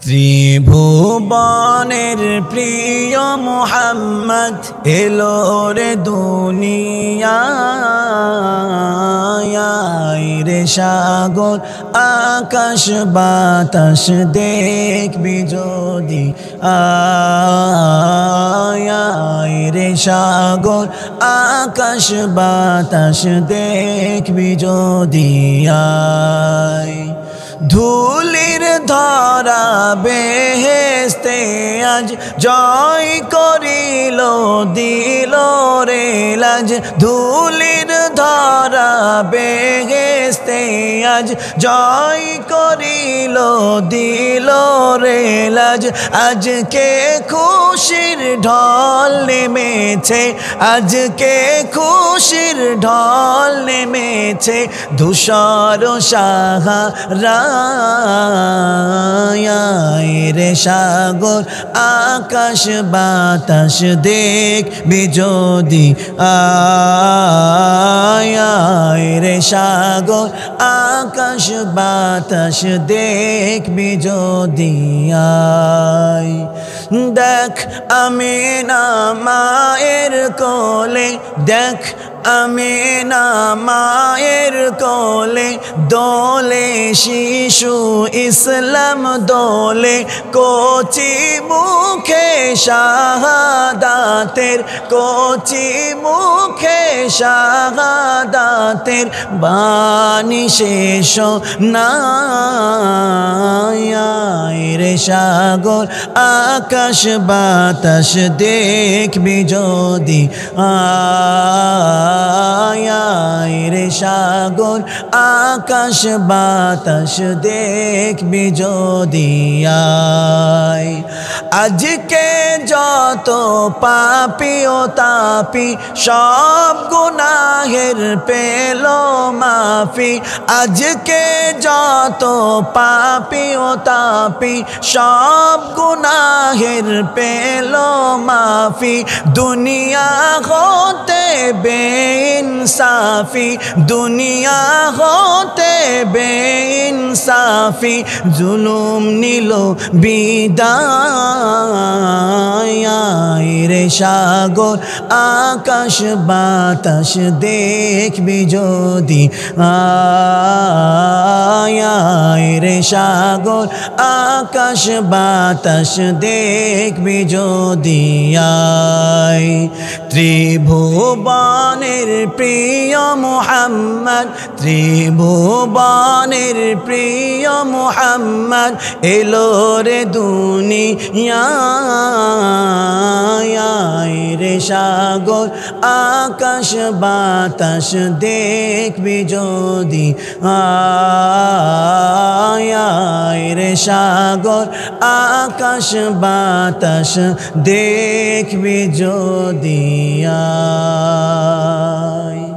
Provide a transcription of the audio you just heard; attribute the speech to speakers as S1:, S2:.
S1: ত্রিভুবনের প্রিয় মুহাম্মদ এলো রে দুনিয়ায় রে সাগর আকাশ বাতাস দেখবি যদি আয় রে সাগর আকাশ বাতাস দেখবি যদি আয় ধুলির ধরা বেহেশতে আজ জয় করিল দিল রে লাজ ধুলির ধরা বেহেশতে আজ জয় করিল দিল রে লাজ আজকে খুশির ঢল নেমেছে আজকে খুশির ঢল নেমেছে ধূসর সাহারা রে সাগর আকাশ বাতাস দেখবি যদি আয় রে সাগর আকাশ বাতাস দেখবি যদি আয় দেখ আমিনা মায়ের কোলে দেখ আমিনা মায়ের কোলে দোলে শিশু ইসলাম দোলে কচি মুখে শাহাদাতের কচি মুখে শাহাদাতের বাণী শেষ নাই রে সাগর আকাশ বাতাস দেখবি যদি আয় রে সাগর আকাশ বাতাস দেখবি যদি আয় আজকে যত পাপী ও তাপি সব গুনাহের পেল মাফি আজকে যত পাপী ও তাপি সব গুনাহের পেল মাফি দুনিয়া হতে বেইনসাফি দুনিয়া হতে বেইনসাফি জুলুম নিল বিদায় রে সাগর আকাশ বাতাস দেখবি যদি আয় রে সাগর আকাশ বাতাস দেখবি যদি আয় ত্রিভুবনের প্রিয় মুহাম্মদ ত্রিভুবনের প্রিয় মুহাম্মদ এলো রে দুনিয়ায় রে সাগর আকাশ বাতাস দেখবি যদি আয় রে সাগর আকাশ বাতাস দেখবি যদি আয়